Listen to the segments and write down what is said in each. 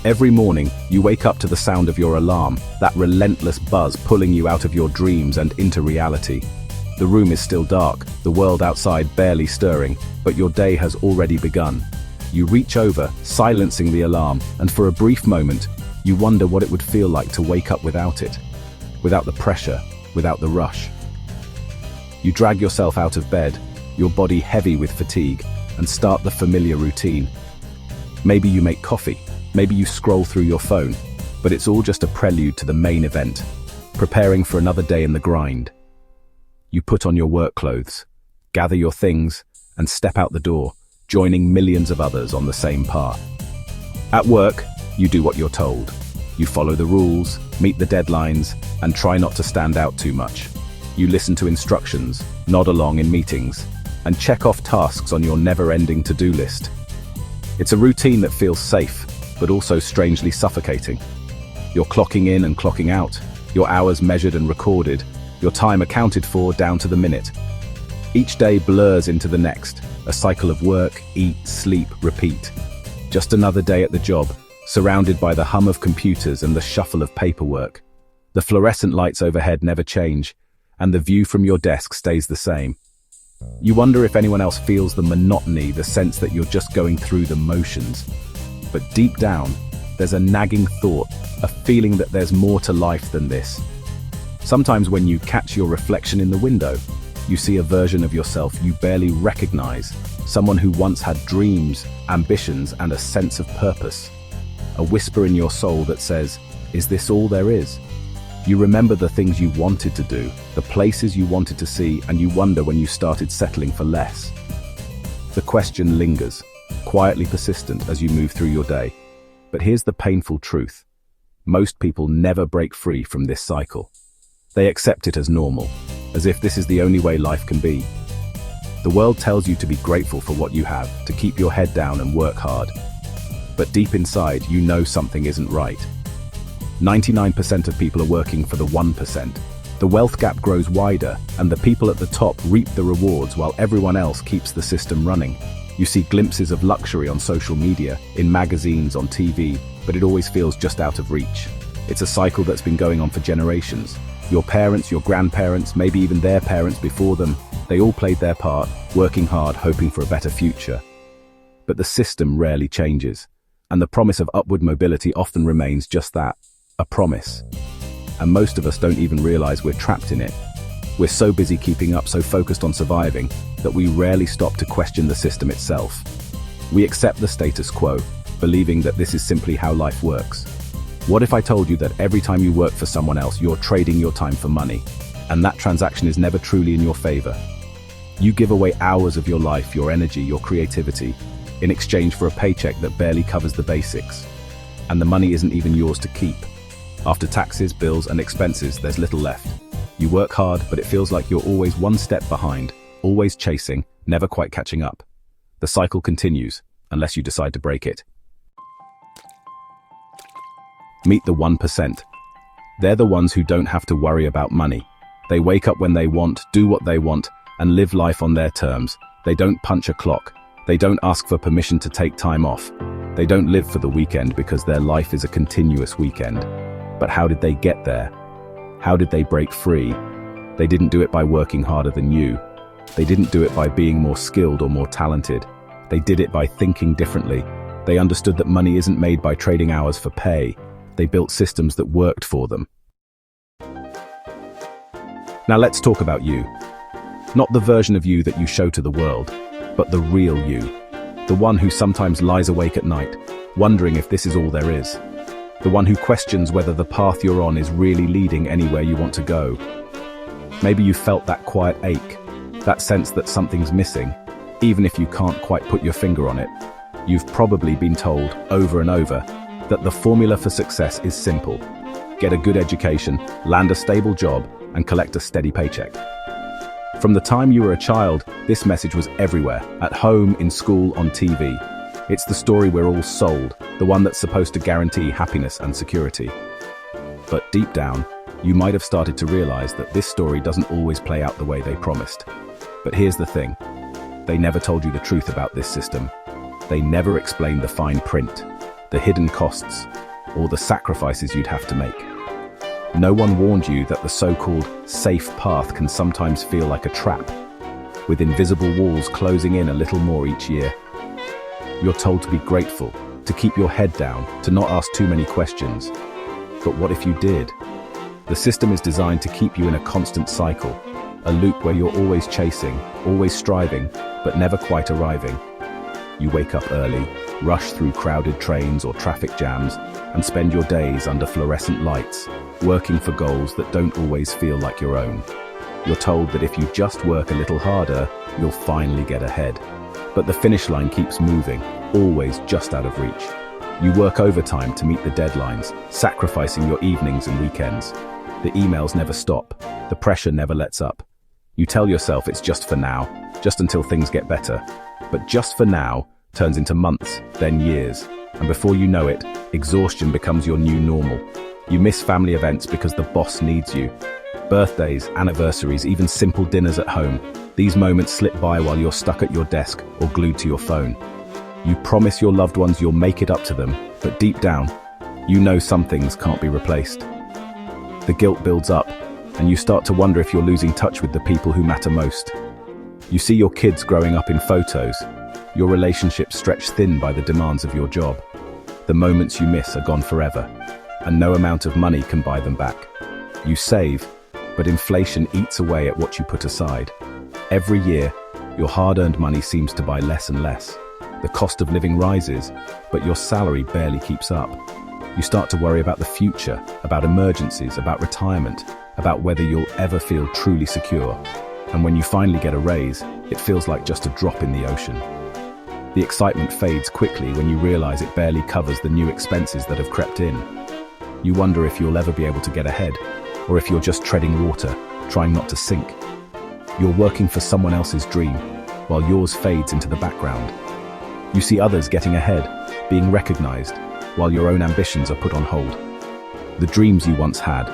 Every morning, you wake up to the sound of your alarm, that relentless buzz pulling you out of your dreams and into reality. The room is still dark, the world outside barely stirring, but your day has already begun. You reach over, silencing the alarm, and for a brief moment, you wonder what it would feel like to wake up without it. Without the pressure, without the rush. You drag yourself out of bed, your body heavy with fatigue, and start the familiar routine. Maybe you make coffee, maybe you scroll through your phone, but it's all just a prelude to the main event, preparing for another day in the grind. You put on your work clothes, gather your things, and step out the door, joining millions of others on the same path. At work, you do what you're told. You follow the rules, meet the deadlines, and try not to stand out too much. You listen to instructions, nod along in meetings, and check off tasks on your never-ending to-do list. It's a routine that feels safe, but also strangely suffocating. You're clocking in and clocking out, your hours measured and recorded, your time accounted for down to the minute. Each day blurs into the next, a cycle of work, eat, sleep, repeat. Just another day at the job, surrounded by the hum of computers and the shuffle of paperwork. The fluorescent lights overhead never change, and the view from your desk stays the same. You wonder if anyone else feels the monotony, the sense that you're just going through the motions. But deep down, there's a nagging thought, a feeling that there's more to life than this. Sometimes when you catch your reflection in the window, you see a version of yourself you barely recognize, someone who once had dreams, ambitions, and a sense of purpose. A whisper in your soul that says, "Is this all there is?" You remember the things you wanted to do, the places you wanted to see, and you wonder when you started settling for less. The question lingers, quietly persistent as you move through your day. But here's the painful truth. Most people never break free from this cycle. They accept it as normal, as if this is the only way life can be. The world tells you to be grateful for what you have, to keep your head down and work hard. But deep inside, you know something isn't right. 99% of people are working for the 1%. The wealth gap grows wider, and the people at the top reap the rewards while everyone else keeps the system running. You see glimpses of luxury on social media, in magazines, on TV, but it always feels just out of reach. It's a cycle that's been going on for generations. Your parents, your grandparents, maybe even their parents before them, they all played their part, working hard, hoping for a better future. But the system rarely changes, and the promise of upward mobility often remains just that, a promise. And most of us don't even realize we're trapped in it. We're so busy keeping up, so focused on surviving, that we rarely stop to question the system itself. We accept the status quo, believing that this is simply how life works. What if I told you that every time you work for someone else, you're trading your time for money, and that transaction is never truly in your favor? You give away hours of your life, your energy, your creativity, in exchange for a paycheck that barely covers the basics. And the money isn't even yours to keep. After taxes, bills, and expenses, there's little left. You work hard, but it feels like you're always one step behind, always chasing, never quite catching up. The cycle continues, unless you decide to break it. Meet the 1%. They're the ones who don't have to worry about money. They wake up when they want, do what they want, and live life on their terms. They don't punch a clock. They don't ask for permission to take time off. They don't live for the weekend because their life is a continuous weekend. But how did they get there? How did they break free? They didn't do it by working harder than you. They didn't do it by being more skilled or more talented. They did it by thinking differently. They understood that money isn't made by trading hours for pay. They built systems that worked for them. Now let's talk about you. Not the version of you that you show to the world, but the real you. The one who sometimes lies awake at night, wondering if this is all there is. The one who questions whether the path you're on is really leading anywhere you want to go. Maybe you felt that quiet ache, that sense that something's missing, even if you can't quite put your finger on it. You've probably been told over and over that the formula for success is simple. Get a good education, land a stable job, and collect a steady paycheck. From the time you were a child, this message was everywhere, at home, in school, on TV. It's the story we're all sold, the one that's supposed to guarantee happiness and security. But deep down, you might have started to realize that this story doesn't always play out the way they promised. But here's the thing. They never told you the truth about this system. They never explained the fine print. the hidden costs, or the sacrifices you'd have to make. No one warned you that the so-called safe path can sometimes feel like a trap, with invisible walls closing in a little more each year. You're told to be grateful, to keep your head down, to not ask too many questions. But what if you did? The system is designed to keep you in a constant cycle, a loop where you're always chasing, always striving, but never quite arriving. You wake up early, rush through crowded trains or traffic jams, and spend your days under fluorescent lights, working for goals that don't always feel like your own. You're told that if you just work a little harder, you'll finally get ahead. But the finish line keeps moving, always just out of reach. You work overtime to meet the deadlines, sacrificing your evenings and weekends. The emails never stop, the pressure never lets up. You tell yourself it's just for now, just until things get better. But just for now turns into months, then years. And before you know it, exhaustion becomes your new normal. You miss family events because the boss needs you. Birthdays, anniversaries, even simple dinners at home. These moments slip by while you're stuck at your desk or glued to your phone. You promise your loved ones you'll make it up to them, but deep down, you know some things can't be replaced. The guilt builds up, and you start to wonder if you're losing touch with the people who matter most. You see your kids growing up in photos, your relationships stretched thin by the demands of your job. The moments you miss are gone forever, and no amount of money can buy them back. You save, but inflation eats away at what you put aside. Every year, your hard-earned money seems to buy less and less. The cost of living rises, but your salary barely keeps up. You start to worry about the future, about emergencies, about retirement, about whether you'll ever feel truly secure. And when you finally get a raise, it feels like just a drop in the ocean. The excitement fades quickly when you realize it barely covers the new expenses that have crept in. You wonder if you'll ever be able to get ahead, or if you're just treading water, trying not to sink. You're working for someone else's dream, while yours fades into the background. You see others getting ahead, being recognized, while your own ambitions are put on hold. The dreams you once had,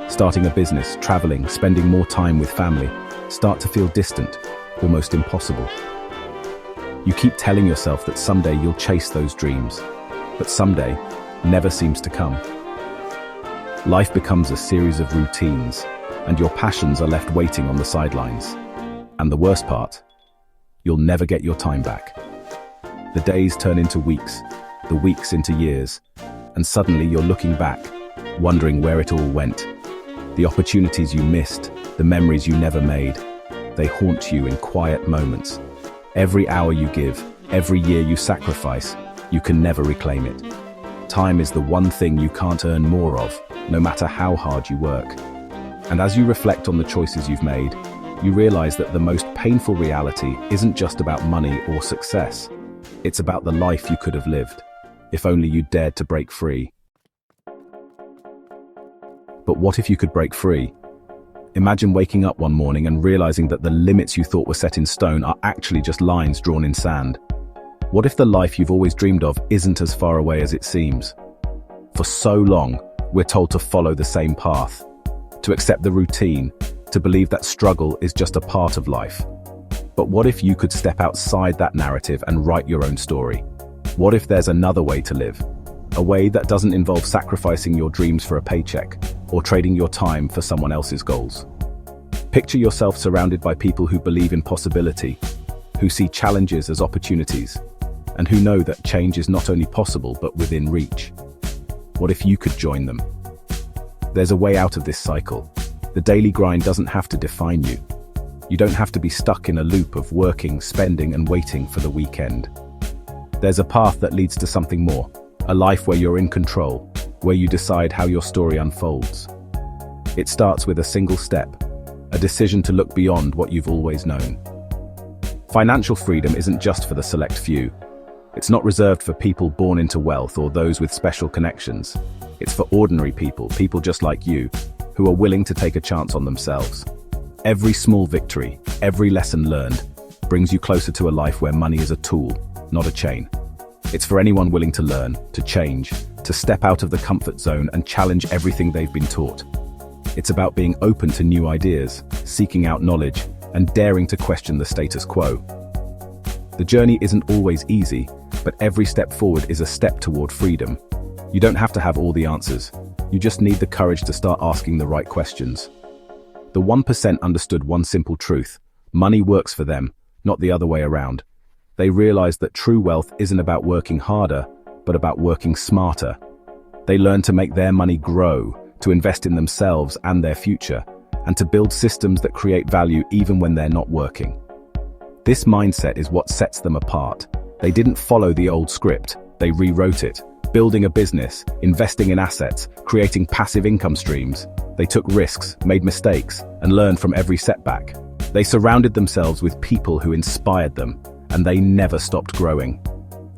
starting a business, traveling, spending more time with family, start to feel distant, almost impossible. You keep telling yourself that someday you'll chase those dreams, but someday never seems to come. Life becomes a series of routines, and your passions are left waiting on the sidelines. And the worst part, you'll never get your time back. The days turn into weeks, the weeks into years, and suddenly you're looking back, wondering where it all went. The opportunities you missed, the memories you never made, they haunt you in quiet moments. Every hour you give, every year you sacrifice, you can never reclaim it. Time is the one thing you can't earn more of, no matter how hard you work. And as you reflect on the choices you've made, you realize that the most painful reality isn't just about money or success. It's about the life you could have lived, if only you dared to break free. But what if you could break free? Imagine waking up one morning and realizing that the limits you thought were set in stone are actually just lines drawn in sand. What if the life you've always dreamed of isn't as far away as it seems? For so long, we're told to follow the same path, to accept the routine, to believe that struggle is just a part of life. But what if you could step outside that narrative and write your own story? What if there's another way to live? A way that doesn't involve sacrificing your dreams for a paycheck, or trading your time for someone else's goals. Picture yourself surrounded by people who believe in possibility, who see challenges as opportunities, and who know that change is not only possible but within reach. What if you could join them? There's a way out of this cycle. The daily grind doesn't have to define you. You don't have to be stuck in a loop of working, spending, and waiting for the weekend. There's a path that leads to something more, a life where you're in control, where you decide how your story unfolds. It starts with a single step, a decision to look beyond what you've always known. Financial freedom isn't just for the select few. It's not reserved for people born into wealth or those with special connections. It's for ordinary people, people just like you, who are willing to take a chance on themselves. Every small victory, every lesson learned, brings you closer to a life where money is a tool, not a chain. It's for anyone willing to learn, to change, to step out of the comfort zone and challenge everything they've been taught. It's about being open to new ideas, seeking out knowledge, and daring to question the status quo. The journey isn't always easy, but every step forward is a step toward freedom. You don't have to have all the answers. You just need the courage to start asking the right questions. The 1% understood one simple truth: money works for them, not the other way around. They realized that true wealth isn't about working harder, but about working smarter. They learned to make their money grow, to invest in themselves and their future, and to build systems that create value even when they're not working. This mindset is what sets them apart. They didn't follow the old script, they rewrote it, building a business, investing in assets, creating passive income streams. They took risks, made mistakes, and learned from every setback. They surrounded themselves with people who inspired them, and they never stopped growing.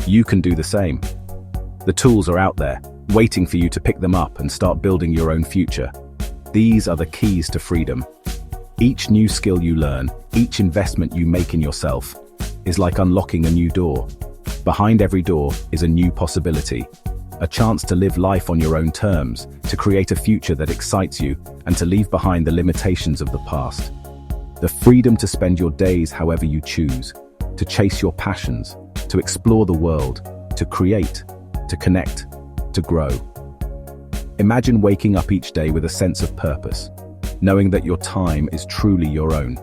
You can do the same. The tools are out there, waiting for you to pick them up and start building your own future. These are the keys to freedom. Each new skill you learn, each investment you make in yourself, is like unlocking a new door. Behind every door is a new possibility, a chance to live life on your own terms, to create a future that excites you, and to leave behind the limitations of the past. The freedom to spend your days however you choose, to chase your passions, to explore the world, to create, to connect, to grow. Imagine waking up each day with a sense of purpose, knowing that your time is truly your own.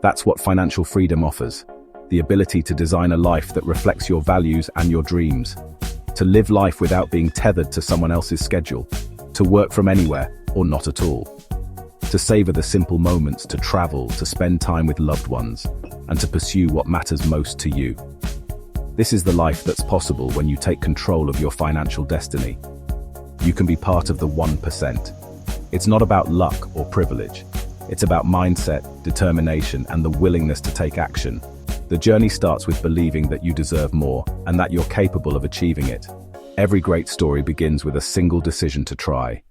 That's what financial freedom offers, the ability to design a life that reflects your values and your dreams, to live life without being tethered to someone else's schedule, to work from anywhere or not at all, to savor the simple moments, to travel, to spend time with loved ones, and to pursue what matters most to you. This is the life that's possible when you take control of your financial destiny. You can be part of the 1%. It's not about luck or privilege. It's about mindset, determination, and the willingness to take action. The journey starts with believing that you deserve more and that you're capable of achieving it. Every great story begins with a single decision to try.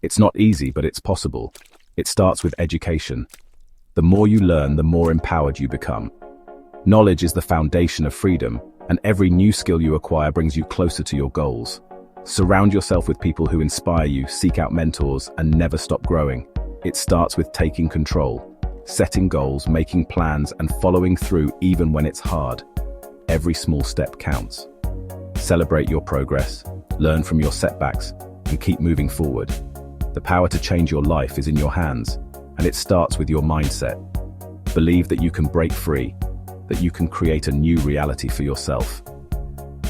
It's not easy, but it's possible. It starts with education. The more you learn, the more empowered you become. Knowledge is the foundation of freedom, and every new skill you acquire brings you closer to your goals. Surround yourself with people who inspire you, seek out mentors, and never stop growing. It starts with taking control, setting goals, making plans, and following through even when it's hard. Every small step counts. Celebrate your progress, learn from your setbacks, and keep moving forward. The power to change your life is in your hands, and it starts with your mindset. Believe that you can break free, that you can create a new reality for yourself.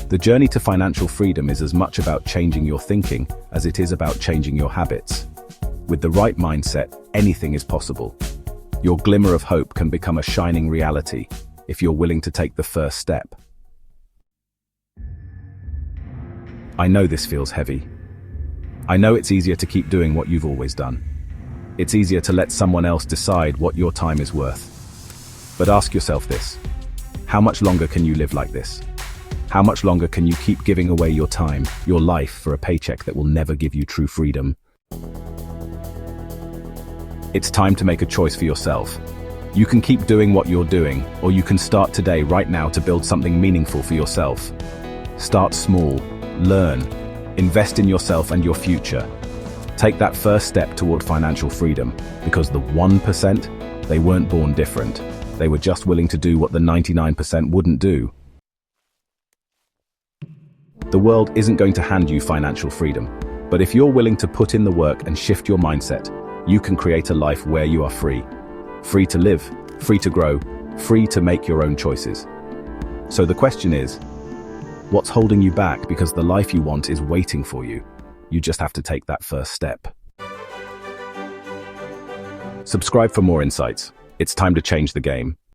The journey to financial freedom is as much about changing your thinking as it is about changing your habits. With the right mindset, anything is possible. Your glimmer of hope can become a shining reality if you're willing to take the first step. I know this feels heavy. I know it's easier to keep doing what you've always done. It's easier to let someone else decide what your time is worth. But ask yourself this: how much longer can you live like this? How much longer can you keep giving away your time, your life, for a paycheck that will never give you true freedom? It's time to make a choice for yourself. You can keep doing what you're doing, or you can start today, right now, to build something meaningful for yourself. Start small, learn, invest in yourself and your future. Take that first step toward financial freedom, because the 1%, they weren't born different. They were just willing to do what the 99% wouldn't do. The world isn't going to hand you financial freedom, but if you're willing to put in the work and shift your mindset, you can create a life where you are free. Free to live, free to grow, free to make your own choices. So the question is, what's holding you back? Because the life you want is waiting for you. You just have to take that first step. Subscribe for more insights. It's time to change the game.